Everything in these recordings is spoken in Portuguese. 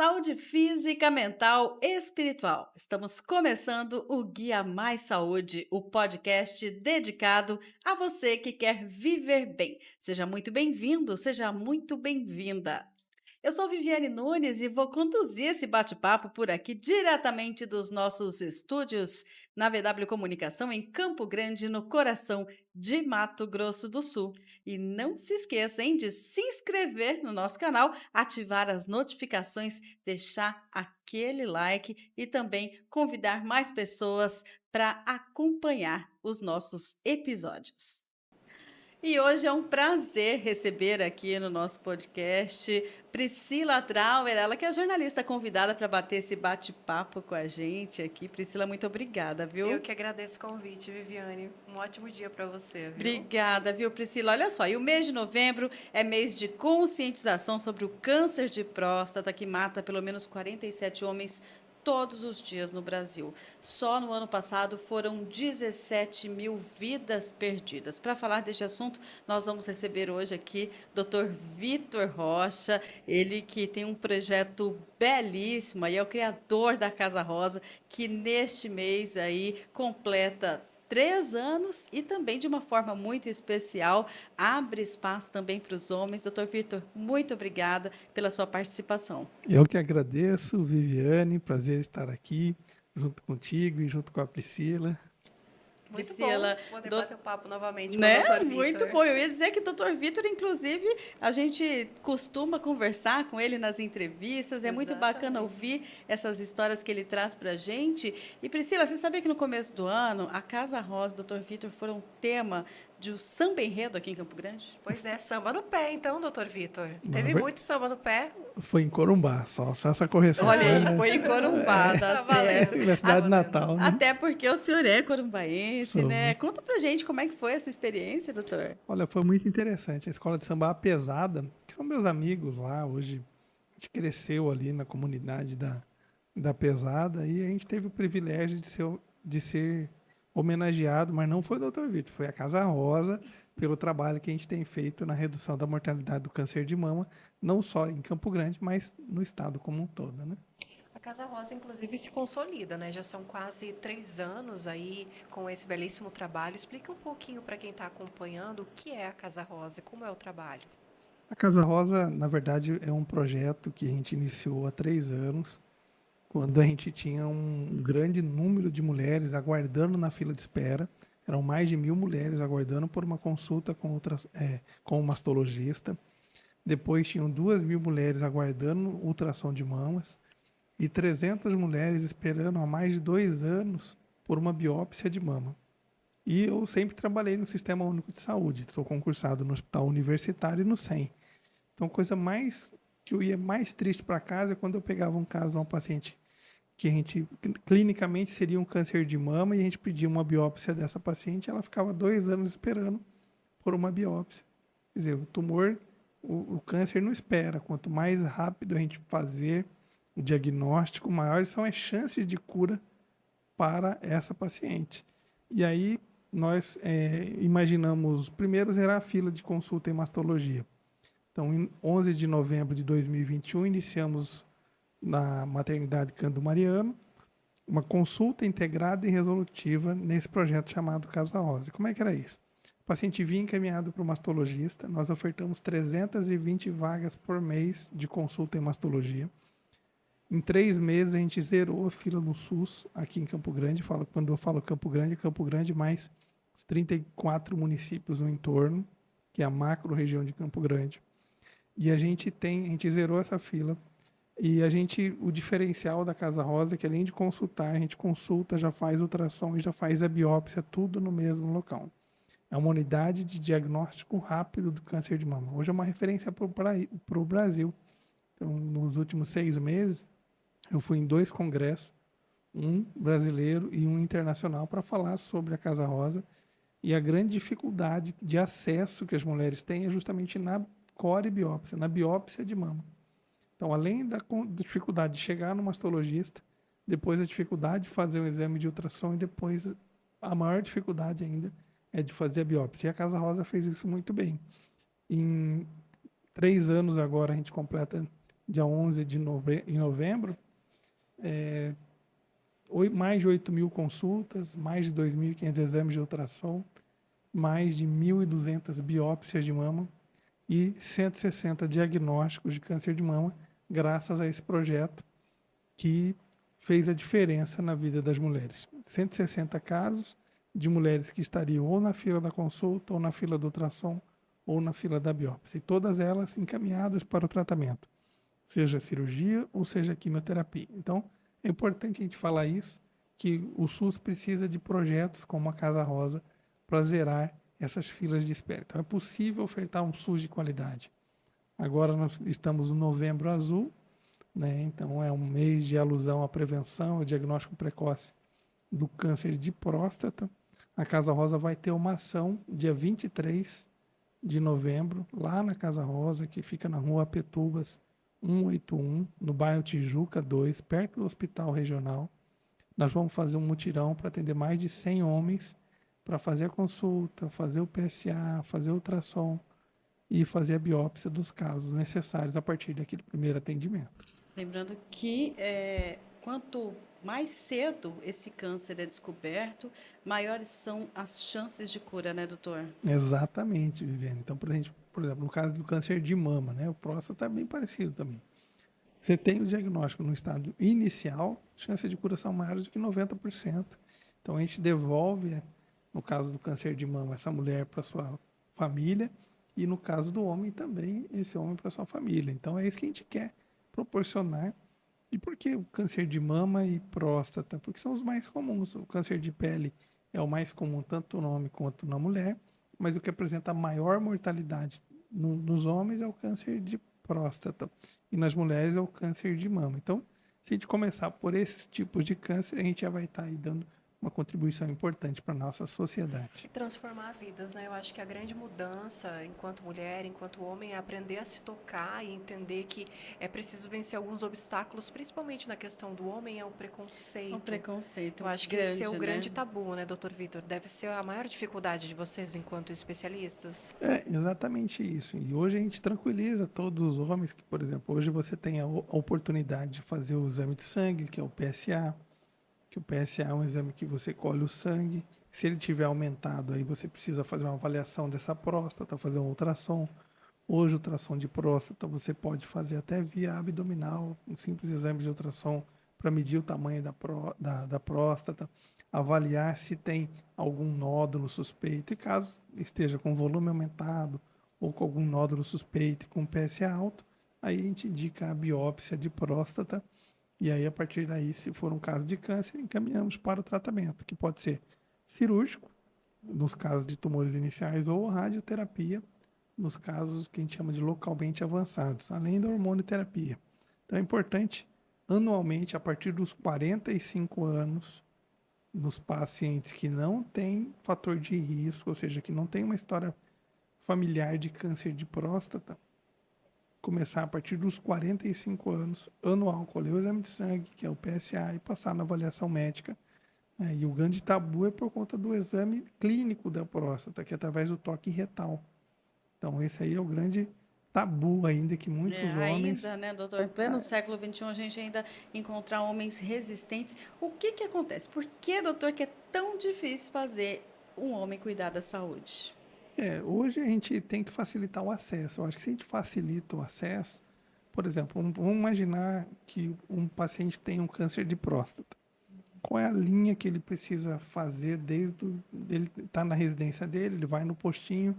Saúde física, mental e espiritual. Estamos começando o Guia Mais Saúde, o podcast dedicado a você que quer viver bem. Seja muito bem-vindo, seja muito bem-vinda. Eu sou Viviane Nunes e vou conduzir esse bate-papo por aqui diretamente dos nossos estúdios na VW Comunicação em Campo Grande, no coração de Mato Grosso do Sul. E não se esqueçam de se inscrever no nosso canal, ativar as notificações, deixar aquele like e também convidar mais pessoas para acompanhar os nossos episódios. E hoje é um prazer receber aqui no nosso podcast Priscila Trauer, ela que é a jornalista convidada para bater esse bate-papo com a gente aqui. Priscila, muito obrigada, viu? Eu que agradeço o convite, Viviane. Um ótimo dia para você, viu? Obrigada, viu, Priscila? Olha só, e o mês de novembro é mês de conscientização sobre o câncer de próstata, que mata pelo menos 47 homens todos os dias no Brasil. Só no ano passado foram 17 mil vidas perdidas. Para falar deste assunto, nós vamos receber hoje aqui Dr. Vitor Rocha, ele que tem um projeto belíssimo, e é o criador da Casa Rosa, que neste mês aí completa 3 anos e também de uma forma muito especial abre espaço também para os homens. Doutor Vitor, muito obrigada pela sua participação. Eu que agradeço, Viviane, prazer estar aqui junto contigo e junto com a Priscila. Muito Priscila, bom poder bater o papo novamente né? com o Dr. Vitor. Muito bom. Eu ia dizer que o doutor Vitor, inclusive, a gente costuma conversar com ele nas entrevistas. É muito bacana ouvir essas histórias que ele traz para a gente. E, Priscila, você sabia que no começo do ano, a Casa Rosa e o doutor Vitor foram tema de um samba enredo aqui em Campo Grande? Pois é, samba no pé, então, Dr. Vitor. Teve muito samba no pé? Foi em Corumbá, só essa correção. Olha aí, foi em Corumbá, tá certo. Minha cidade natal, né? Até porque o senhor é corumbaense, Sou. né? Conta pra gente como é que foi essa experiência, doutor. Olha, foi muito interessante. A escola de samba A Pesada, que são meus amigos lá, hoje a gente cresceu ali na comunidade da Pesada e a gente teve o privilégio de ser homenageado, mas não foi o Dr. Vitor, foi a Casa Rosa, pelo trabalho que a gente tem feito na redução da mortalidade do câncer de mama, não só em Campo Grande, mas no estado como um todo, né? A Casa Rosa, inclusive, se consolida, né? Já são quase 3 anos aí com esse belíssimo trabalho. Explica um pouquinho para quem está acompanhando o que é a Casa Rosa e como é o trabalho. A Casa Rosa, na verdade, é um projeto que a gente iniciou há 3 anos, quando a gente tinha um grande número de mulheres aguardando na fila de espera. Eram mais de 1.000 mulheres aguardando por uma consulta com um mastologista. Depois tinham 2.000 mulheres aguardando ultrassom de mamas e 300 mulheres esperando há mais de 2 anos por uma biópsia de mama. E eu sempre trabalhei no Sistema Único de Saúde. Sou concursado no Hospital Universitário e no SEM. Então, coisa mais que eu ia mais triste para casa é quando eu pegava um caso de uma paciente que a gente clinicamente seria um câncer de mama e a gente pedia uma biópsia dessa paciente, ela ficava 2 anos esperando por uma biópsia. Quer dizer, o tumor, o câncer não espera. Quanto mais rápido a gente fazer o diagnóstico, maiores são as chances de cura para essa paciente. E aí nós imaginamos, primeiro zerar a fila de consulta em mastologia. Então, em 11 de novembro de 2021, iniciamos na maternidade Cândido Mariano, uma consulta integrada e resolutiva nesse projeto chamado Casa Rosa. Como é que era isso? O paciente vinha encaminhado para o mastologista, nós ofertamos 320 vagas por mês de consulta em mastologia. Em 3 meses a gente zerou a fila no SUS aqui em Campo Grande. Quando eu falo Campo Grande mais os 34 municípios no entorno, que é a macro região de Campo Grande. E a gente zerou essa fila. E o diferencial da Casa Rosa é que, além de consultar, a gente consulta, já faz ultrassom e já faz a biópsia, tudo no mesmo local. É uma unidade de diagnóstico rápido do câncer de mama. Hoje é uma referência para o Brasil. Então, nos últimos 6 meses, eu fui em 2 congressos, um brasileiro e um internacional, para falar sobre a Casa Rosa. E a grande dificuldade de acesso que as mulheres têm é justamente na core biópsia, na biópsia de mama. Então, além da dificuldade de chegar no mastologista, depois a dificuldade de fazer um exame de ultrassom e depois a maior dificuldade ainda é de fazer a biópsia. E a Casa Rosa fez isso muito bem. Em 3 anos agora a gente completa dia 11 em novembro, mais de 8.000 consultas, mais de 2.500 exames de ultrassom, mais de 1.200 biópsias de mama e 160 diagnósticos de câncer de mama, graças a esse projeto que fez a diferença na vida das mulheres. 160 casos de mulheres que estariam ou na fila da consulta, ou na fila do ultrassom, ou na fila da biópsia, e todas elas encaminhadas para o tratamento, seja cirurgia ou seja quimioterapia. Então, é importante a gente falar isso, que o SUS precisa de projetos como a Casa Rosa para zerar essas filas de espera. Então, é possível ofertar um SUS de qualidade. Agora nós estamos no Novembro Azul, né? Então, é um mês de alusão à prevenção, ao diagnóstico precoce do câncer de próstata. A Casa Rosa vai ter uma ação dia 23 de novembro, lá na Casa Rosa, que fica na rua Apetubas 181, no bairro Tijuca 2, perto do Hospital Regional. Nós vamos fazer um mutirão para atender mais de 100 homens para fazer a consulta, fazer o PSA, fazer o ultrassom e fazer a biópsia dos casos necessários a partir daquele primeiro atendimento. Lembrando que quanto mais cedo esse câncer é descoberto, maiores são as chances de cura, né, doutor? Exatamente, Viviane. Então, por exemplo, no caso do câncer de mama, né, o próstata é bem parecido também. Você tem o diagnóstico no estado inicial, chances de cura são maiores do que 90%. Então, a gente devolve, no caso do câncer de mama, essa mulher para sua família, e no caso do homem também, esse homem para sua família. Então, é isso que a gente quer proporcionar. E por que o câncer de mama e próstata? Porque são os mais comuns. O câncer de pele é o mais comum tanto no homem quanto na mulher, mas o que apresenta a maior mortalidade nos homens é o câncer de próstata e nas mulheres é o câncer de mama. Então, se a gente começar por esses tipos de câncer, a gente já vai estar aí dando uma contribuição importante para a nossa sociedade. Transformar vidas, né? Eu acho que a grande mudança, enquanto mulher, enquanto homem, é aprender a se tocar e entender que é preciso vencer alguns obstáculos, principalmente na questão do homem, é o preconceito. Um preconceito Eu acho que grande, esse é o grande né? tabu, né, doutor Vitor? Deve ser a maior dificuldade de vocês enquanto especialistas. É exatamente isso. E hoje a gente tranquiliza todos os homens que, por exemplo, hoje você tem a oportunidade de fazer o exame de sangue, que é o PSA, que o PSA é um exame que você colhe o sangue. Se ele tiver aumentado, aí você precisa fazer uma avaliação dessa próstata, fazer um ultrassom. Hoje, o ultrassom de próstata você pode fazer até via abdominal, um simples exame de ultrassom para medir o tamanho da próstata, avaliar se tem algum nódulo suspeito, e caso esteja com volume aumentado ou com algum nódulo suspeito e com PSA alto, aí a gente indica a biópsia de próstata. E aí, a partir daí, se for um caso de câncer, encaminhamos para o tratamento, que pode ser cirúrgico, nos casos de tumores iniciais, ou radioterapia, nos casos que a gente chama de localmente avançados, além da hormonioterapia. Então, é importante, anualmente, a partir dos 45 anos, nos pacientes que não têm fator de risco, ou seja, que não tem uma história familiar de câncer de próstata, começar a partir dos 45 anos, anual, colher o exame de sangue, que é o PSA, e passar na avaliação médica. E o grande tabu é por conta do exame clínico da próstata, que é através do toque retal. Então, esse aí é o grande tabu ainda que muitos homens... Ainda, né, doutor? Em pleno século XXI, a gente ainda encontrar homens resistentes. O que que acontece? Por que, doutor, que é tão difícil fazer um homem cuidar da saúde? Hoje a gente tem que facilitar o acesso. Eu acho que se a gente facilita o acesso, por exemplo, vamos imaginar que um paciente tem um câncer de próstata. Qual é a linha que ele precisa fazer ele estar na residência dele, ele vai no postinho,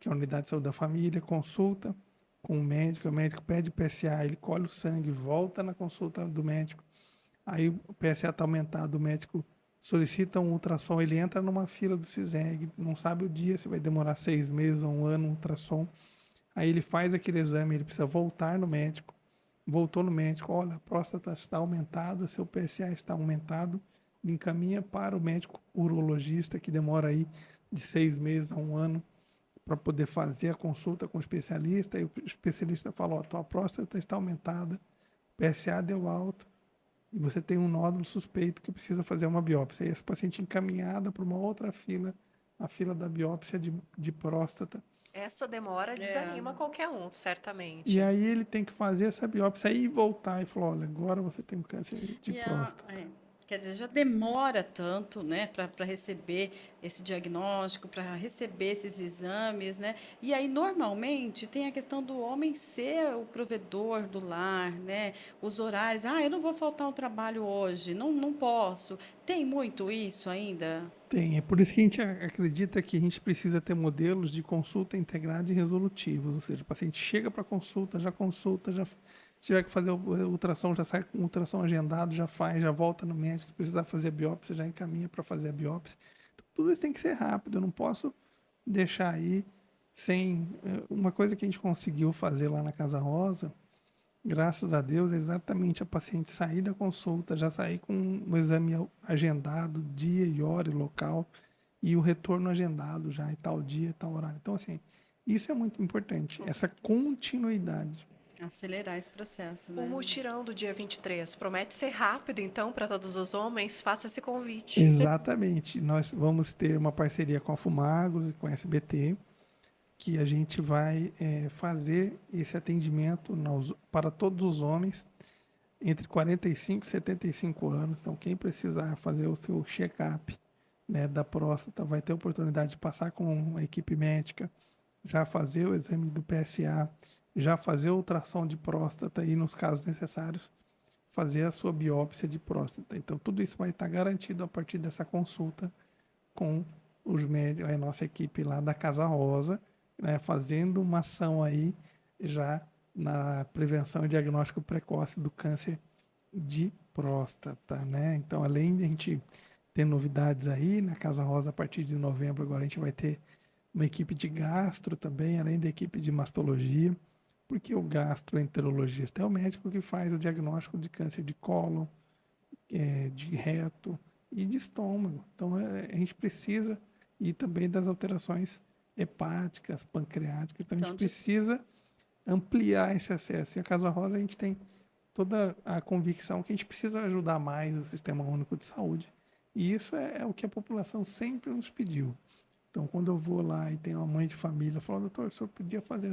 que é a unidade de saúde da família, consulta com o médico pede PSA, ele colhe o sangue, volta na consulta do médico, aí o PSA está aumentado, o médico solicita um ultrassom, ele entra numa fila do CISEG, não sabe o dia, se vai demorar 6 meses ou um ano, um ultrassom. Aí ele faz aquele exame, ele precisa voltar no médico. Voltou no médico, olha, a próstata está aumentada, seu PSA está aumentado, encaminha para o médico urologista, que demora aí de 6 meses a um ano para poder fazer a consulta com o especialista, e o especialista fala, ó, tua próstata está aumentada, PSA deu alto, e você tem um nódulo suspeito que precisa fazer uma biópsia. E esse paciente encaminhada para uma outra fila, a fila da biópsia de próstata. Essa demora É. desanima qualquer um, E certamente. aí ele tem que fazer essa biópsia e voltar e falar, olha, agora você tem um câncer de E próstata. quer dizer, já demora tanto, né, para receber esse diagnóstico, para receber esses exames, né? E aí, normalmente, tem a questão do homem ser o provedor do lar, né? Os horários, eu não vou faltar ao trabalho hoje, não posso. Tem muito isso ainda? Tem, é por isso que a gente acredita que a gente precisa ter modelos de consulta integrada e resolutivos, ou seja, o paciente chega para consulta, já se tiver que fazer o ultrassom, já sai com o ultrassom agendado, já faz, já volta no médico, se precisar fazer a biópsia, já encaminha para fazer a biópsia. Então, tudo isso tem que ser rápido, eu não posso deixar aí sem... Uma coisa que a gente conseguiu fazer lá na Casa Rosa, graças a Deus, é exatamente a paciente sair da consulta, já sair com um exame agendado, dia e hora e local, e o retorno agendado já, e tal dia, e tal horário. Então, assim, isso é muito importante, Com essa certeza. continuidade. Acelerar esse processo, O né? mutirão do dia 23 promete ser rápido, então, para todos os homens? Faça esse convite. Exatamente. Nós vamos ter uma parceria com a Fumagos e com a SBT, que a gente vai fazer esse atendimento para todos os homens entre 45 e 75 anos. Então, quem precisar fazer o seu check-up, né, da próstata vai ter a oportunidade de passar com a equipe médica, já fazer o exame do PSA, já fazer a ultrassom de próstata e, nos casos necessários, fazer a sua biópsia de próstata. Então, tudo isso vai estar garantido a partir dessa consulta com os médicos, a nossa equipe lá da Casa Rosa, né, fazendo uma ação aí já na prevenção e diagnóstico precoce do câncer de próstata, né? Então, além de a gente ter novidades aí na Casa Rosa, a partir de novembro, agora a gente vai ter uma equipe de gastro também, além da equipe de mastologia, porque o gastroenterologista é o médico que faz o diagnóstico de câncer de cólon, de reto e de estômago. Então, a gente precisa, e também das alterações hepáticas, pancreáticas, então a gente Então, precisa ampliar esse acesso. E a Casa Rosa, a gente tem toda a convicção que a gente precisa ajudar mais o Sistema Único de Saúde. E isso é o que a população sempre nos pediu. Então, quando eu vou lá e tem uma mãe de família falando, doutor, o senhor podia fazer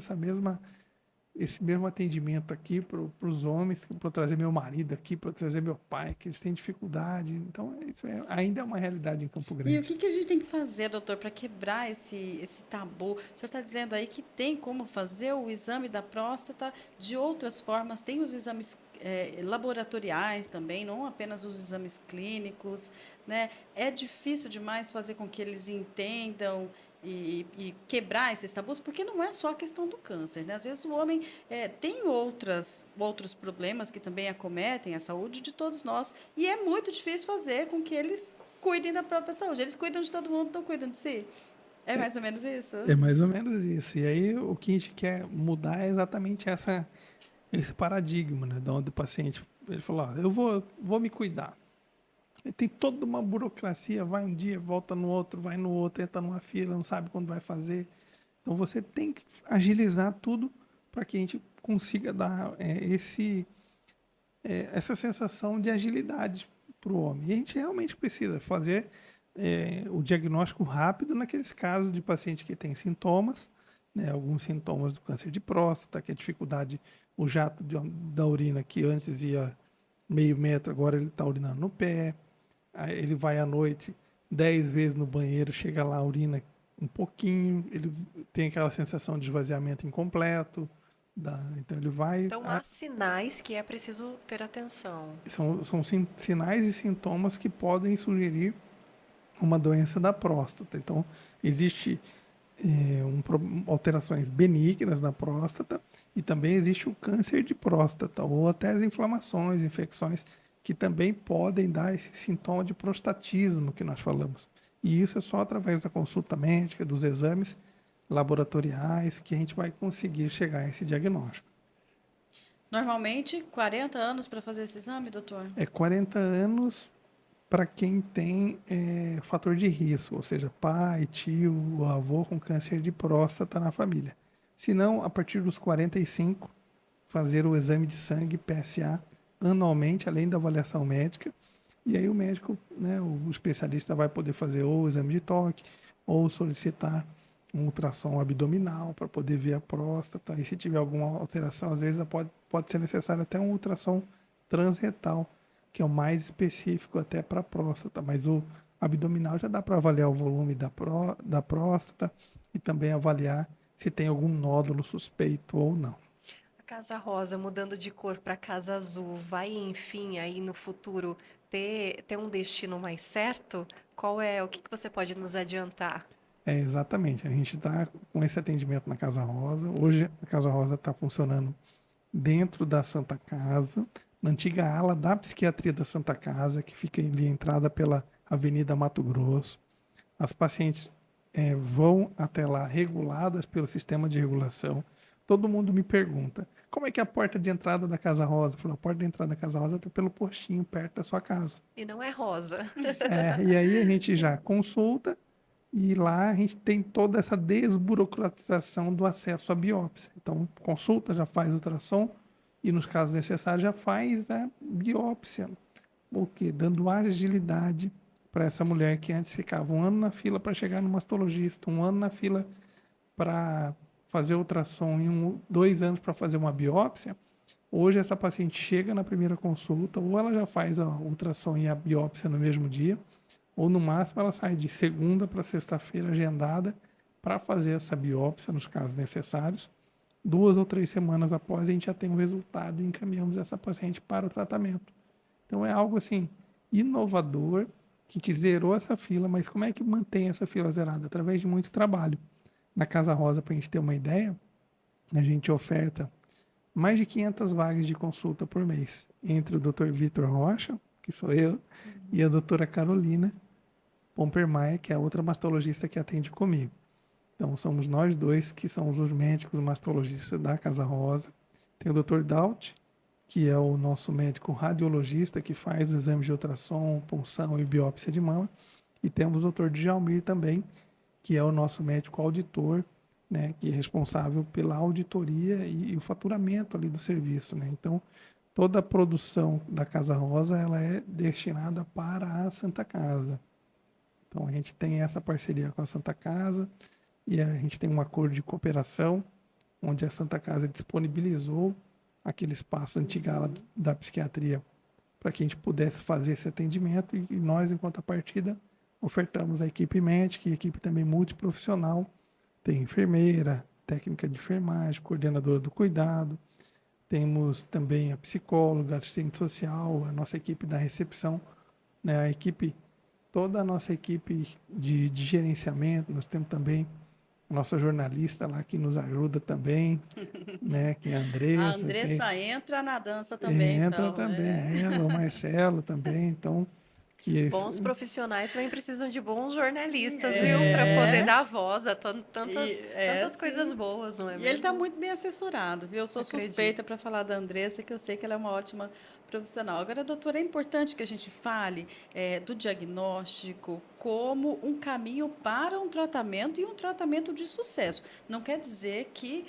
esse mesmo atendimento aqui para os homens, para eu trazer meu marido aqui, para eu trazer meu pai, que eles têm dificuldade. Então, isso ainda é uma realidade em Campo e o Grande. que a gente tem que fazer, doutor, para quebrar esse tabu? O senhor está dizendo aí que tem como fazer o exame da próstata de outras formas, tem os exames laboratoriais também, não apenas os exames clínicos, né? É difícil demais fazer com que eles entendam e quebrar esses tabus, porque não é só a questão do câncer, né? Às vezes o homem tem outros problemas que também acometem a saúde de todos nós, e é muito difícil fazer com que eles cuidem da própria saúde. Eles cuidam de todo mundo, não cuidam de si. É mais ou menos isso? É mais ou menos isso. E aí o que a gente quer mudar é exatamente esse paradigma, né? Da onde o paciente ele falou, eu vou me cuidar. E tem toda uma burocracia, vai um dia, volta no outro, vai no outro, entra numa fila, não sabe quando vai fazer. Então você tem que agilizar tudo para que a gente consiga dar essa sensação de agilidade para o homem. E a gente realmente precisa fazer o diagnóstico rápido naqueles casos de paciente que tem sintomas, né, alguns sintomas do câncer de próstata, que é dificuldade, o jato da urina que antes ia meio metro, agora ele está urinando no pé, aí ele vai à noite 10 vezes no banheiro, chega lá, urina um pouquinho, ele tem aquela sensação de esvaziamento incompleto, então ele vai... Então, há sinais que é preciso ter atenção. São sinais e sintomas que podem sugerir uma doença da próstata. Então, existe alterações benignas na próstata e também existe o câncer de próstata ou até as inflamações, infecções que também podem dar esse sintoma de prostatismo que nós falamos. E isso é só através da consulta médica, dos exames laboratoriais que a gente vai conseguir chegar a esse diagnóstico. Normalmente, 40 anos para fazer esse exame, doutor? É 40 anos para quem tem fator de risco, ou seja, pai, tio, avô com câncer de próstata na família. Se não, a partir dos 45, fazer o exame de sangue PSA anualmente, além da avaliação médica. E aí o médico, né, o especialista vai poder fazer ou o exame de toque, ou solicitar um ultrassom abdominal para poder ver a próstata. E se tiver alguma alteração, às vezes pode ser necessário até um ultrassom transretal, que é o mais específico até para a próstata. Mas o abdominal já dá para avaliar o volume da próstata e também avaliar se tem algum nódulo suspeito ou não. A casa rosa mudando de cor para casa azul, vai, enfim, aí no futuro ter um destino mais certo? O que você pode nos adiantar? Exatamente. A gente está com esse atendimento na Casa Rosa. Hoje a Casa Rosa está funcionando dentro da Santa Casa, na antiga ala da psiquiatria da Santa Casa, que fica ali entrada pela Avenida Mato Grosso. As pacientes vão até lá reguladas pelo sistema de regulação. Todo mundo me pergunta, como é que é a porta de entrada da Casa Rosa? Eu falo, a porta de entrada da Casa Rosa está pelo postinho, perto da sua casa. E não é rosa. E aí a gente já consulta e lá a gente tem toda essa desburocratização do acesso à biópsia. Então, consulta, já faz ultrassom e, nos casos necessários, já faz a biópsia. O quê? Dando agilidade para essa mulher que antes ficava 1 ano na fila para chegar no mastologista, 1 ano na fila para fazer ultrassom e 2 anos para fazer uma biópsia. Hoje essa paciente chega na primeira consulta, ou ela já faz a ultrassom e a biópsia no mesmo dia, ou no máximo ela sai de segunda para sexta-feira agendada para fazer essa biópsia nos casos necessários. 2 ou 3 semanas após a gente já tem o resultado e encaminhamos essa paciente para o tratamento. Então é algo assim inovador, que zerou essa fila, mas como é que mantém essa fila zerada? Através de muito trabalho. Na Casa Rosa, para a gente ter uma ideia, a gente oferta mais de 500 vagas de consulta por mês, entre o Dr. Vitor Rocha, que sou eu, e a doutora Carolina Pompermaia, que é a outra mastologista que atende comigo. Então, somos nós dois que somos os médicos mastologistas da Casa Rosa. Tem o Dr. Daut, que é o nosso médico radiologista, que faz exames de ultrassom, punção e biópsia de mama. E temos o Dr. Djalmir também, que é o nosso médico auditor, né, que é responsável pela auditoria e o faturamento ali do serviço, né? Então, toda a produção da Casa Rosa, ela é destinada para a Santa Casa. Então, a gente tem essa parceria com a Santa Casa e a gente tem um acordo de cooperação, onde a Santa Casa disponibilizou aquele espaço antiga da psiquiatria para que a gente pudesse fazer esse atendimento e nós, em contrapartida, ofertamos a equipe médica e a equipe também multiprofissional. Tem enfermeira, técnica de enfermagem, coordenadora do cuidado. Temos também a psicóloga, assistente social, a nossa equipe da recepção, né? Toda a nossa equipe de gerenciamento. Nós temos também a nossa jornalista lá que nos ajuda também, né? Que é a Andressa. A Andressa entra na dança também. Entra então, também, ela, o Marcelo também, então... Bons profissionais também precisam de bons jornalistas, viu? Para poder dar voz a tantas coisas boas, não é mesmo? E ele está muito bem assessorado, viu? Eu sou Acredito. suspeita para falar da Andressa, que eu sei que ela é uma ótima profissional. Agora, doutora, é importante que a gente fale do diagnóstico como um caminho para um tratamento e um tratamento de sucesso. Não quer dizer que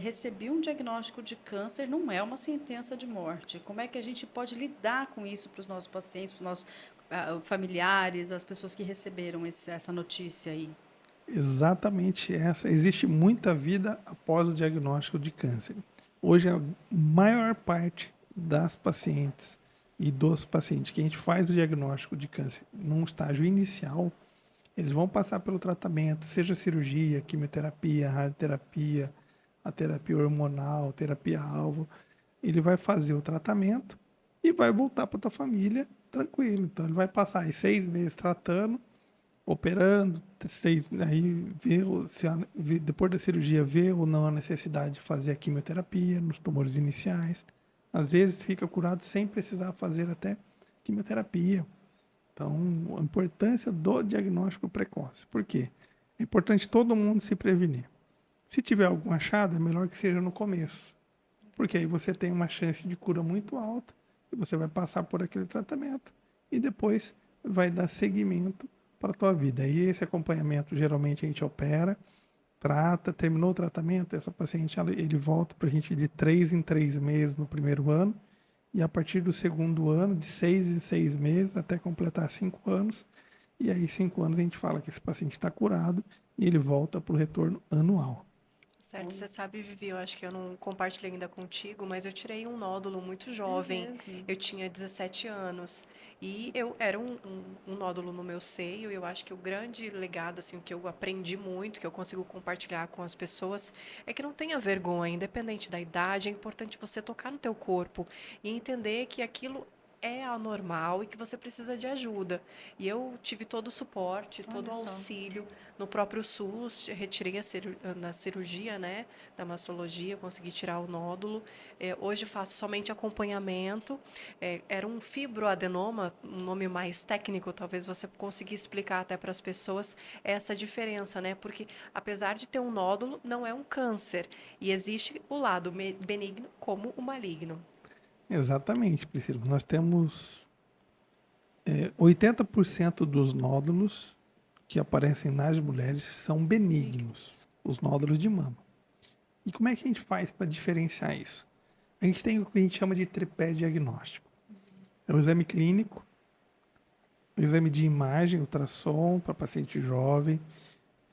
receber um diagnóstico de câncer não é uma sentença de morte. Como é que a gente pode lidar com isso para os nossos pacientes, para os nossos familiares, as pessoas que receberam essa notícia aí? Exatamente essa. Existe muita vida após o diagnóstico de câncer. Hoje, a maior parte das pacientes e dos pacientes que a gente faz o diagnóstico de câncer num estágio inicial, eles vão passar pelo tratamento, seja cirurgia, quimioterapia, radioterapia, a terapia hormonal, terapia-alvo. Ele vai fazer o tratamento e vai voltar para a tua família tranquilo. Então, ele vai passar aí 6 meses tratando, operando, aí depois da cirurgia, ver ou não a necessidade de fazer a quimioterapia nos tumores iniciais. Às vezes, fica curado sem precisar fazer até quimioterapia. Então, a importância do diagnóstico precoce. Por quê? É importante todo mundo se prevenir. Se tiver algum achado, é melhor que seja no começo. Porque aí você tem uma chance de cura muito alta e você vai passar por aquele tratamento e depois vai dar seguimento para a tua vida. E esse acompanhamento, geralmente, a gente opera, trata, terminou o tratamento, essa paciente ele volta para a gente de 3 em 3 meses no primeiro ano e a partir do segundo ano, de 6 em 6 meses, até completar 5 anos, E aí, 5 anos, a gente fala que esse paciente está curado e ele volta para o retorno anual. Certo, você sabe, Vivi, eu acho que eu não compartilhei ainda contigo, mas eu tirei um nódulo muito É jovem. mesmo? Eu tinha 17 anos e eu era um nódulo no meu seio. E eu acho que o grande legado, assim, que eu aprendi muito, que eu consigo compartilhar com as pessoas, é que não tenha vergonha, independente da idade. É importante você tocar no teu corpo e entender que aquilo é anormal e que você precisa de ajuda. E eu tive todo o suporte, todo Olha o só. auxílio no próprio SUS, retirei na cirurgia, né, da mastologia, consegui tirar o nódulo. Hoje faço somente acompanhamento. Era um fibroadenoma, um nome mais técnico, talvez você consiga explicar até para as pessoas essa diferença, né? Porque apesar de ter um nódulo, não é um câncer. E existe o lado benigno como o maligno. Exatamente, Priscila. Nós temos 80% dos nódulos que aparecem nas mulheres são benignos, Benignos. os nódulos de mama. E como é que a gente faz para diferenciar isso? A gente tem o que a gente chama de tripé diagnóstico. É o exame clínico, o exame de imagem, ultrassom para paciente jovem,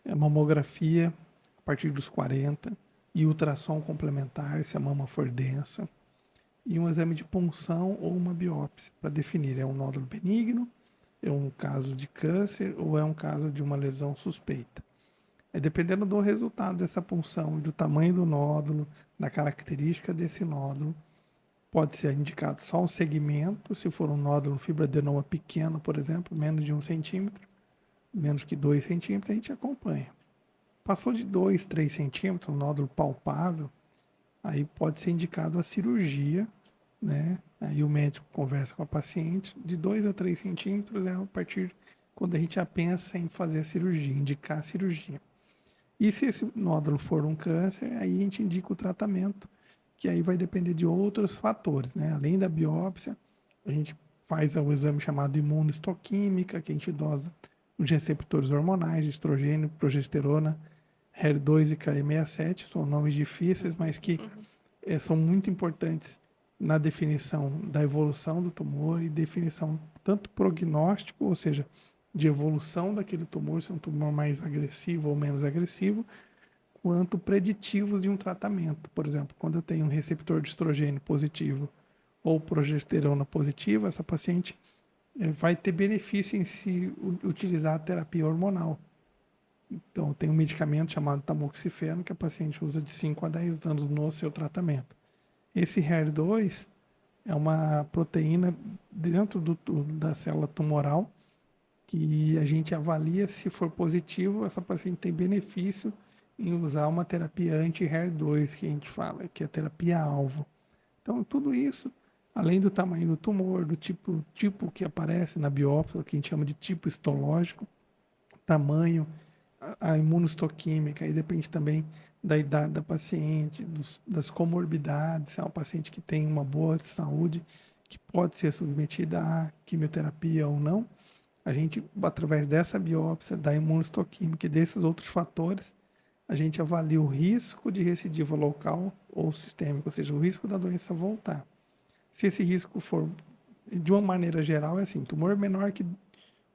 a mamografia a partir dos 40 e ultrassom complementar se a mama for densa, e um exame de punção ou uma biópsia para definir é um nódulo benigno, é um caso de câncer ou é um caso de uma lesão suspeita. Dependendo do resultado dessa punção e do tamanho do nódulo, da característica desse nódulo, pode ser indicado só um segmento, se for um nódulo fibroadenoma pequeno, por exemplo, menos de 1 centímetro, menos que 2 centímetros, a gente acompanha. Passou de 2, 3 centímetros, um nódulo palpável, aí pode ser indicado a cirurgia, né? Aí o médico conversa com a paciente, de 2 a 3 centímetros é a partir quando a gente já pensa em fazer a cirurgia, indicar a cirurgia. E se esse nódulo for um câncer, aí a gente indica o tratamento, que aí vai depender de outros fatores, né? Além da biópsia, a gente faz o exame chamado imunohistoquímica, que a gente dosa os receptores hormonais de estrogênio, progesterona, HER2 e KE67, são nomes difíceis, mas que são muito importantes na definição da evolução do tumor e definição tanto prognóstico, ou seja, de evolução daquele tumor, se é um tumor mais agressivo ou menos agressivo, quanto preditivos de um tratamento. Por exemplo, quando eu tenho um receptor de estrogênio positivo ou progesterona positiva, essa paciente vai ter benefício em se utilizar a terapia hormonal. Então, tem um medicamento chamado tamoxifeno que a paciente usa de 5 a 10 anos no seu tratamento. Esse HER2 é uma proteína dentro da célula tumoral que a gente avalia se for positivo, essa paciente tem benefício em usar uma terapia anti-HER2, que a gente fala, que é a terapia-alvo. Então, tudo isso, além do tamanho do tumor, do tipo que aparece na biópsia, que a gente chama de tipo histológico, tamanho, a imunohistoquímica, aí depende também da idade da paciente, das comorbidades, se é um paciente que tem uma boa saúde, que pode ser submetida à quimioterapia ou não, a gente, através dessa biópsia, da imunohistoquímica e desses outros fatores, a gente avalia o risco de recidiva local ou sistêmica, ou seja, o risco da doença voltar. Se esse risco for, de uma maneira geral, é assim, tumor menor que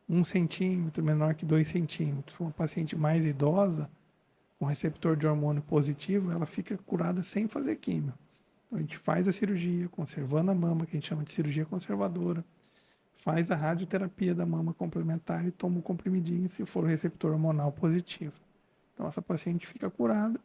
1 centímetro, menor que 2 centímetros, uma paciente mais idosa, com receptor de hormônio positivo, ela fica curada sem fazer químio. Então, a gente faz a cirurgia, conservando a mama, que a gente chama de cirurgia conservadora, faz a radioterapia da mama complementar e toma um comprimidinho se for o receptor hormonal positivo. Então, essa paciente fica curada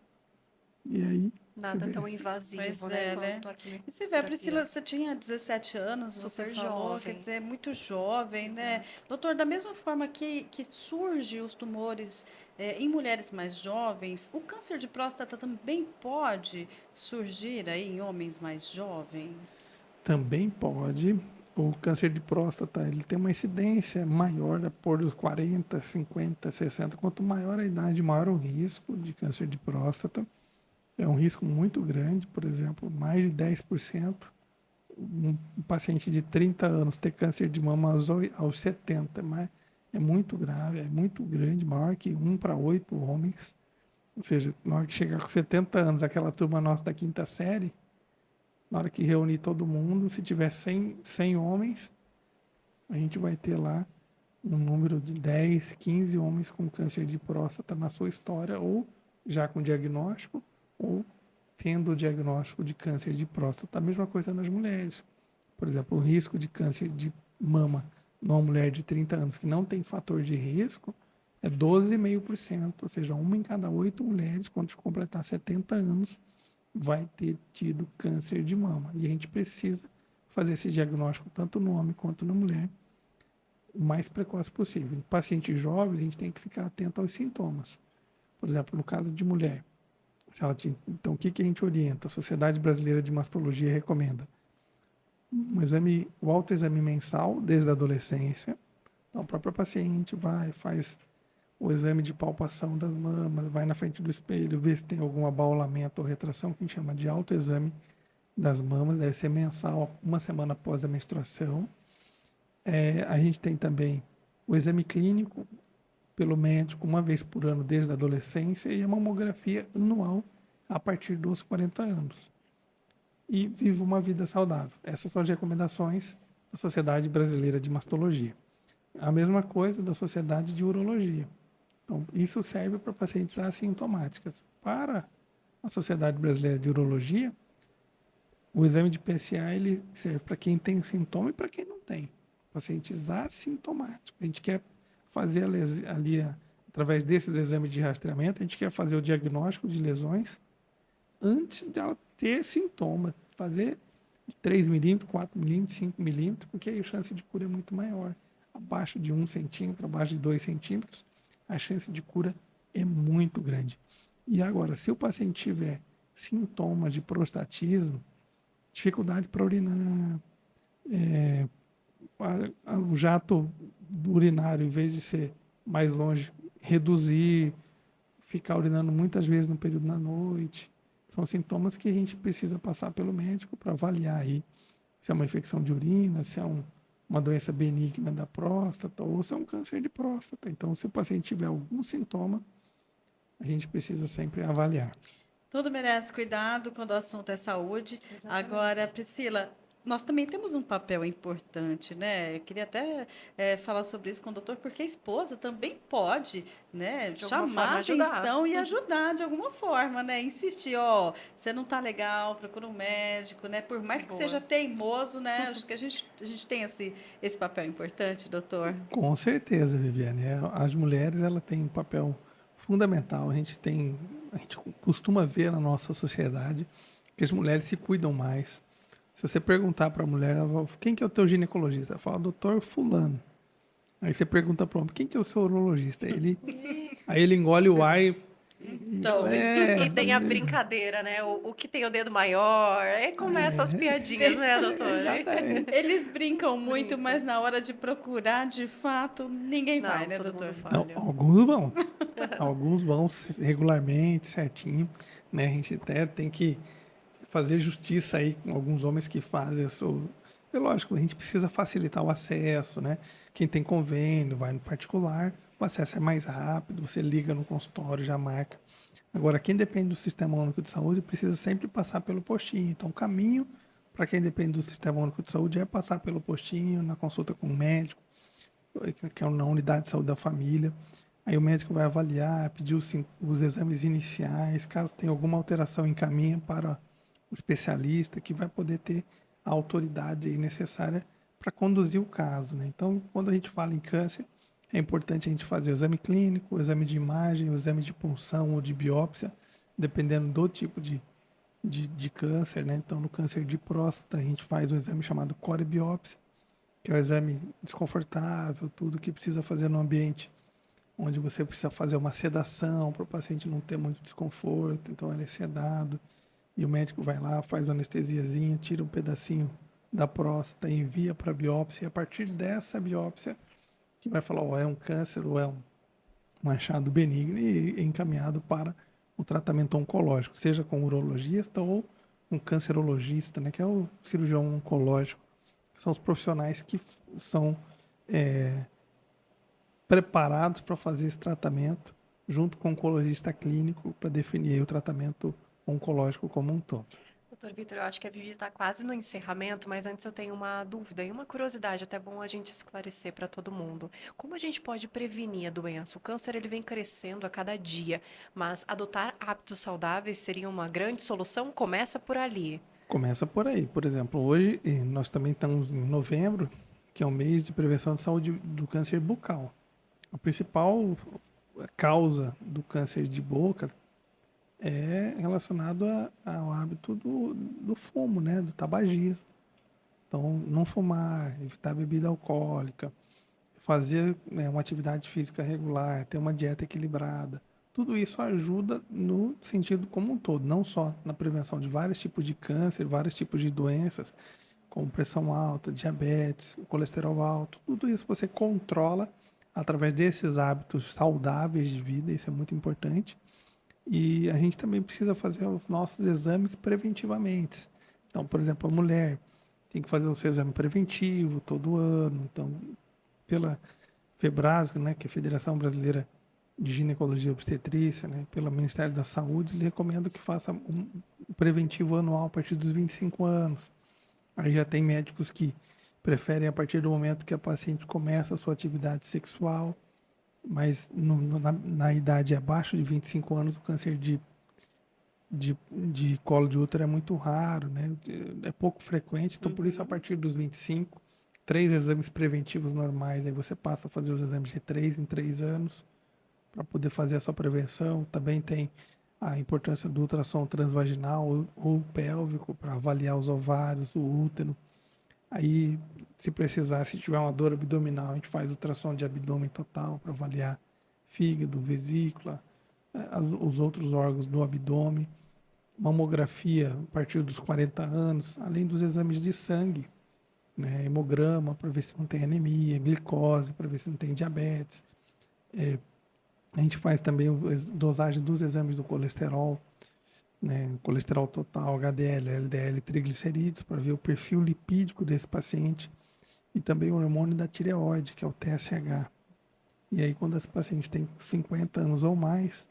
e aí... Nada tão invasivo, Pois né, é, né? quanto a E você vê, a quimioterapia. Priscila, você tinha 17 anos, você Super falou, quer jovem. dizer, muito jovem, né? Exato. Doutor, da mesma forma que surge os tumores em mulheres mais jovens, o câncer de próstata também pode surgir aí em homens mais jovens? Também pode. O câncer de próstata, ele tem uma incidência maior por dos 40, 50, 60. Quanto maior a idade, maior o risco de câncer de próstata. É um risco muito grande, por exemplo, mais de 10%. Um paciente de 30 anos ter câncer de mama aos 70, mas é muito grave, é muito grande, maior que 1 para 8 homens. Ou seja, na hora que chegar com 70 anos, aquela turma nossa da quinta série, na hora que reunir todo mundo, se tiver 100 homens, a gente vai ter lá um número de 10, 15 homens com câncer de próstata na sua história, ou já com diagnóstico, ou tendo o diagnóstico de câncer de próstata. A mesma coisa nas mulheres. Por exemplo, o risco de câncer de mama numa mulher de 30 anos que não tem fator de risco é 12,5%, ou seja, uma em cada 8 mulheres, quando completar 70 anos, vai ter tido câncer de mama. E a gente precisa fazer esse diagnóstico tanto no homem quanto na mulher o mais precoce possível. Em pacientes jovens, a gente tem que ficar atento aos sintomas. Por exemplo, no caso de mulher, então o que a gente orienta? A Sociedade Brasileira de Mastologia recomenda o autoexame mensal desde a adolescência. Então, a própria paciente faz o exame de palpação das mamas, vai na frente do espelho, vê se tem algum abaulamento ou retração, que a gente chama de autoexame das mamas, deve ser mensal, uma semana após a menstruação. A gente tem também o exame clínico pelo médico uma vez por ano desde a adolescência e a mamografia anual a partir dos 40 anos. E viva uma vida saudável. Essas são as recomendações da Sociedade Brasileira de Mastologia. A mesma coisa da Sociedade de Urologia. Então, isso serve para pacientes assintomáticas. Para a Sociedade Brasileira de Urologia, o exame de PSA ele serve para quem tem sintoma e para quem não tem. Pacientes assintomáticos. A gente quer fazer através desses exames de rastreamento, a gente quer fazer o diagnóstico de lesões antes dela ter sintoma. Fazer 3 milímetros, 4 milímetros, 5 milímetros, porque aí a chance de cura é muito maior. Abaixo de 1 centímetro, abaixo de 2 centímetros, a chance de cura é muito grande. E agora, se o paciente tiver sintomas de prostatismo, dificuldade para urinar, o jato urinário, em vez de ser mais longe, reduzir, ficar urinando muitas vezes no período da noite, são sintomas que a gente precisa passar pelo médico para avaliar aí se é uma infecção de urina, se é uma doença benigna da próstata ou se é um câncer de próstata. Então, se o paciente tiver algum sintoma, a gente precisa sempre avaliar. Tudo merece cuidado quando o assunto é saúde. Exatamente. Agora, Priscila, nós também temos um papel importante, né? Eu queria até falar sobre isso com o doutor, porque a esposa também pode, né, De alguma chamar forma, a ajudar. atenção e ajudar de alguma forma, né? Insistir, ó, você não tá legal, procura um médico, né? Por mais que Boa. seja teimoso, né? Acho que a gente tem esse papel importante, doutor. Com certeza, Viviane. As mulheres ela têm um papel fundamental. A gente costuma ver na nossa sociedade que as mulheres se cuidam mais. Se você perguntar para a mulher, ela fala, quem que é o teu ginecologista? Ela fala, doutor fulano. Aí você pergunta para o homem, quem que é o seu urologista? Aí ele engole o ar e... Então, E tem a brincadeira, né? O que tem o dedo maior. Aí começam as piadinhas, né, doutor? Exatamente. eles brincam muito, mas na hora de procurar, de fato, ninguém Não, vai, né, todo doutor? mundo Não, falha. alguns vão. Alguns vão regularmente, certinho. Né? A gente até tem que fazer justiça aí com alguns homens que fazem isso. É lógico, a gente precisa facilitar o acesso, né? Quem tem convênio, vai no particular, o acesso é mais rápido, você liga no consultório, já marca. Agora, quem depende do Sistema Único de Saúde precisa sempre passar pelo postinho. Então, o caminho para quem depende do Sistema Único de Saúde é passar pelo postinho, na consulta com o médico, que é na unidade de saúde da família. Aí o médico vai avaliar, pedir os exames iniciais, caso tenha alguma alteração, encaminha para o especialista, que vai poder ter a autoridade aí necessária para conduzir o caso. Né? Então, quando a gente fala em câncer, é importante a gente fazer o exame clínico, o exame de imagem, o exame de punção ou de biópsia, dependendo do tipo de câncer. Né? Então, no câncer de próstata, a gente faz um exame chamado corebiópsia, que é o exame desconfortável, tudo que precisa fazer no ambiente onde você precisa fazer uma sedação para o paciente não ter muito desconforto, então ele é sedado, e o médico vai lá, faz uma anestesiazinha, tira um pedacinho da próstata, envia para a biópsia, e a partir dessa biópsia, que vai falar, é um câncer ou é um achado benigno, e é encaminhado para o tratamento oncológico, seja com urologista ou um cancerologista, né, que é o cirurgião oncológico, que são os profissionais que são preparados para fazer esse tratamento junto com o oncologista clínico para definir o tratamento oncológico como um todo. Doutor Vitor, eu acho que a Vivi está quase no encerramento, mas antes eu tenho uma dúvida e uma curiosidade, até bom a gente esclarecer para todo mundo. Como a gente pode prevenir a doença? O câncer ele vem crescendo a cada dia, mas adotar hábitos saudáveis seria uma grande solução? Começa por ali. Começa por aí. Por exemplo, hoje nós também estamos em novembro, que é o mês de prevenção de saúde do câncer bucal. A principal causa do câncer de boca é relacionado ao hábito do fumo, né? Do tabagismo. Então, não fumar, evitar bebida alcoólica, fazer, né, uma atividade física regular, ter uma dieta equilibrada. Tudo isso ajuda no sentido como um todo, não só na prevenção de vários tipos de câncer, vários tipos de doenças, como pressão alta, diabetes, colesterol alto. Tudo isso você controla através desses hábitos saudáveis de vida, isso é muito importante. E a gente também precisa fazer os nossos exames preventivamente. Então, por exemplo, a mulher tem que fazer o seu exame preventivo todo ano. Então, pela FEBRASGO, né, que é a Federação Brasileira de Ginecologia e Obstetrícia, né, pelo Ministério da Saúde, ele recomenda que faça um preventivo anual a partir dos 25 anos. Aí já tem médicos que preferem a partir do momento que a paciente começa a sua atividade sexual, mas na idade abaixo de 25 anos o câncer de colo de útero é muito raro, né? É pouco frequente, então por isso a partir dos 25, 3 exames preventivos normais, aí você passa a fazer os exames de 3 em 3 anos para poder fazer a sua prevenção. Também tem a importância do ultrassom transvaginal ou pélvico para avaliar os ovários, o útero. Aí, se precisar, se tiver uma dor abdominal, a gente faz ultrassom de abdômen total para avaliar fígado, vesícula, os outros órgãos do abdômen. Mamografia a partir dos 40 anos, além dos exames de sangue, né? Hemograma para ver se não tem anemia, glicose para ver se não tem diabetes. A gente faz também a dosagem dos exames do colesterol, né? Colesterol total, HDL, LDL, triglicerídeos, para ver o perfil lipídico desse paciente. E também o hormônio da tireoide, que é o TSH. E aí, quando esse paciente tem 50 anos ou mais,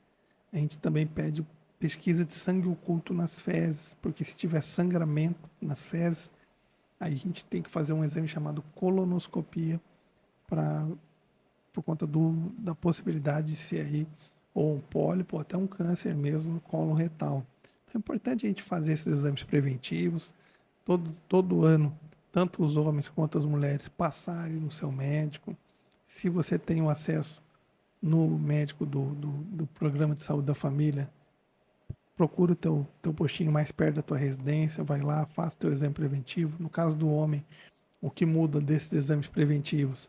a gente também pede pesquisa de sangue oculto nas fezes, porque se tiver sangramento nas fezes, aí a gente tem que fazer um exame chamado colonoscopia por conta da possibilidade de ser aí ou um pólipo ou até um câncer mesmo no colo retal. Então é importante a gente fazer esses exames preventivos todo ano, tanto os homens quanto as mulheres passarem no seu médico. Se você tem o acesso no médico do programa de saúde da família, procura o teu postinho mais perto da tua residência, vai lá, faça teu exame preventivo. No caso do homem, o que muda desses exames preventivos,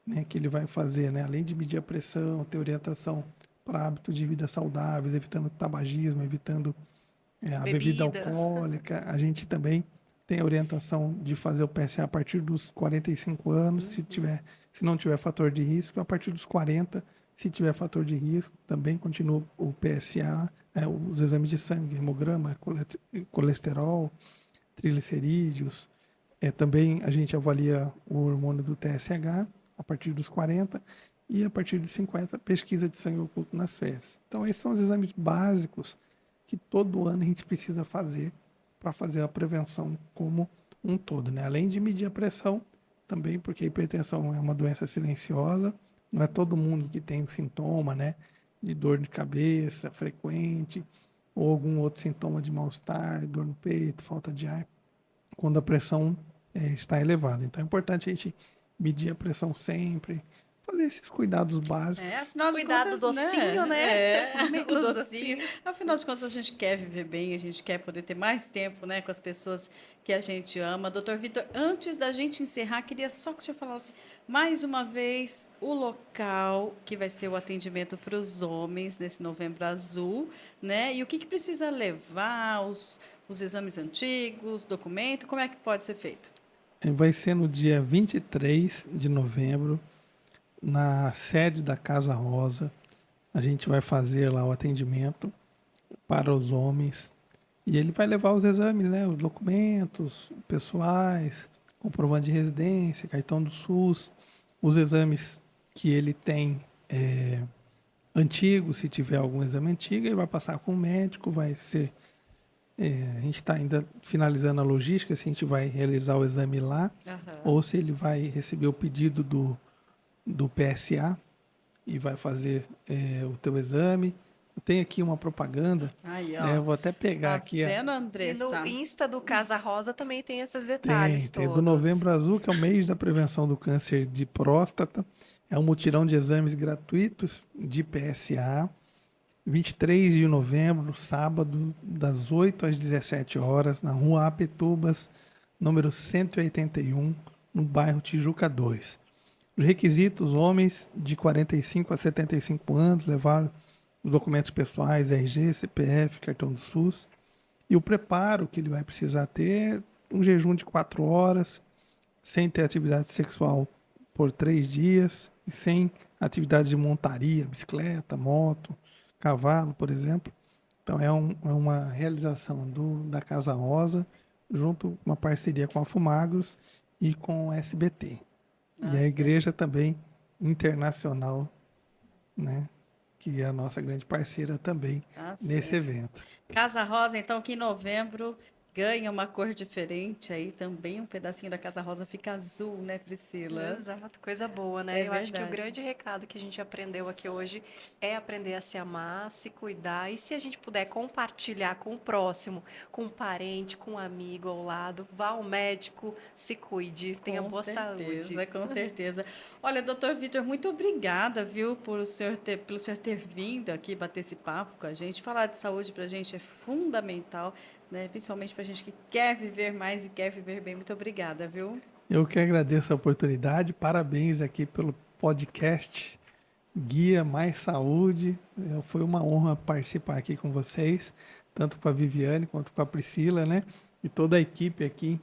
né, que ele vai fazer, né, além de medir a pressão, ter orientação para hábitos de vida saudáveis, evitando tabagismo, evitando a bebida alcoólica, a gente também tem a orientação de fazer o PSA a partir dos 45 anos, se não tiver fator de risco, a partir dos 40, se tiver fator de risco, também continua o PSA, os exames de sangue, hemograma, colesterol, triglicerídeos. Também a gente avalia o hormônio do TSH a partir dos 40 e a partir dos 50, pesquisa de sangue oculto nas fezes. Então, esses são os exames básicos que todo ano a gente precisa fazer para fazer a prevenção como um todo, né? Além de medir a pressão, também porque a hipertensão é uma doença silenciosa, não é todo mundo que tem sintoma, né, de dor de cabeça frequente ou algum outro sintoma de mal-estar, dor no peito, falta de ar, quando a pressão está elevada. Então é importante a gente medir a pressão sempre, fazer esses cuidados básicos. Afinal de Cuidado contas, do docinho, né? O docinho. Afinal de contas, a gente quer viver bem, a gente quer poder ter mais tempo, né, com as pessoas que a gente ama. Doutor Vitor, antes da gente encerrar, queria só que o senhor falasse mais uma vez o local que vai ser o atendimento para os homens nesse Novembro Azul, né? E o que precisa levar, os exames antigos, documento, como é que pode ser feito? Vai ser no dia 23 de novembro, na sede da Casa Rosa. A gente vai fazer lá o atendimento para os homens e ele vai levar os exames, né, os documentos pessoais, comprovante de residência, cartão do SUS, os exames que ele tem antigo, se tiver algum exame antigo, ele vai passar com o médico, vai ser A gente está ainda finalizando a logística, se a gente vai realizar o exame lá, Aham. ou se ele vai receber o pedido do PSA e vai fazer o teu exame. Eu tenho aqui uma propaganda, Aí, né? ó. Eu vou até pegar Tá aqui. vendo, E no Andressa? Insta do Casa Rosa também tem esses Tem, detalhes tem do todos. Novembro Azul, que é o mês da prevenção do câncer de próstata. É um mutirão de exames gratuitos de PSA. 23 de novembro, no sábado, das 8 às 17 horas, na rua Apetubas, número 181, no bairro Tijuca 2. Os requisitos: homens de 45 a 75 anos, levar os documentos pessoais, RG, CPF, cartão do SUS. E o preparo que ele vai precisar ter: um jejum de 4 horas, sem ter atividade sexual por 3 dias, e sem atividade de montaria, bicicleta, moto, cavalo, por exemplo. Então é uma realização da Casa Rosa, junto com uma parceria com a Fumagros e com o SBT. E Ah, a certo. igreja também internacional, né, que é a nossa grande parceira também Tá nesse certo. evento. Casa Rosa, então, que em novembro ganha uma cor diferente aí também. Um pedacinho da Casa Rosa fica azul, né, Priscila? Exato, coisa boa, É né? Eu acho que o verdade. grande recado que a gente aprendeu aqui hoje é aprender a se amar, se cuidar e se a gente puder compartilhar com o próximo, com um parente, com um amigo ao lado, vá ao médico, se cuide, tenha Com boa saúde. certeza, com certeza. Olha, doutor Vitor, muito obrigada, viu, pelo senhor ter vindo aqui bater esse papo com a gente. Falar de saúde para a gente é fundamental, né? Principalmente para a gente que quer viver mais e quer viver bem. Muito obrigada, viu? Eu que agradeço a oportunidade, parabéns aqui pelo podcast Guia Mais Saúde. Foi uma honra participar aqui com vocês, tanto com a Viviane quanto com a Priscila, né? E toda a equipe aqui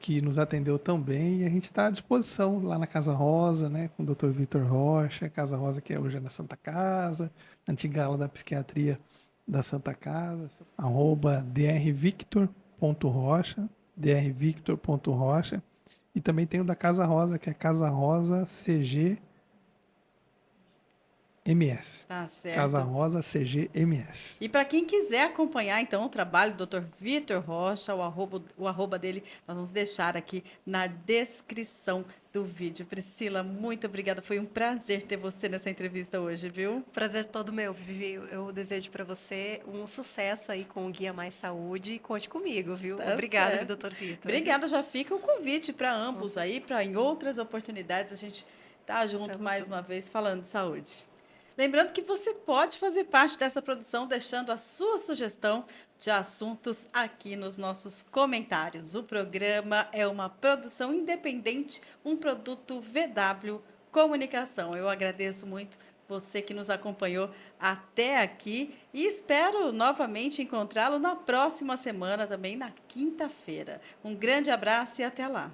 que nos atendeu tão bem. E a gente está à disposição lá na Casa Rosa, né? Com o Dr. Vitor Rocha, Casa Rosa que é hoje na Santa Casa, antiga ala da psiquiatria da Santa Casa, @drvictor.rocha, drvictor.rocha. E também tem o da Casa Rosa, que é Casa Rosa CG MS. Tá Casa certo. Rosa CG MS. E para quem quiser acompanhar, então, o trabalho do Dr. Vitor Rocha, o arroba dele, nós vamos deixar aqui na descrição do vídeo. Priscila, muito obrigada. Foi um prazer ter você nessa entrevista hoje, viu? Prazer todo meu, Vivi. Eu desejo para você um sucesso aí com o Guia Mais Saúde e conte comigo, viu? Tá Obrigada, certo. doutor Vitor. Obrigada, já fica o convite para Com ambos aí, para em outras oportunidades a gente tá junto Estamos mais uma vez juntos. falando de saúde. Lembrando que você pode fazer parte dessa produção deixando a sua sugestão de assuntos aqui nos nossos comentários. O programa é uma produção independente, um produto VW Comunicação. Eu agradeço muito você que nos acompanhou até aqui e espero novamente encontrá-lo na próxima semana, também na quinta-feira. Um grande abraço e até lá.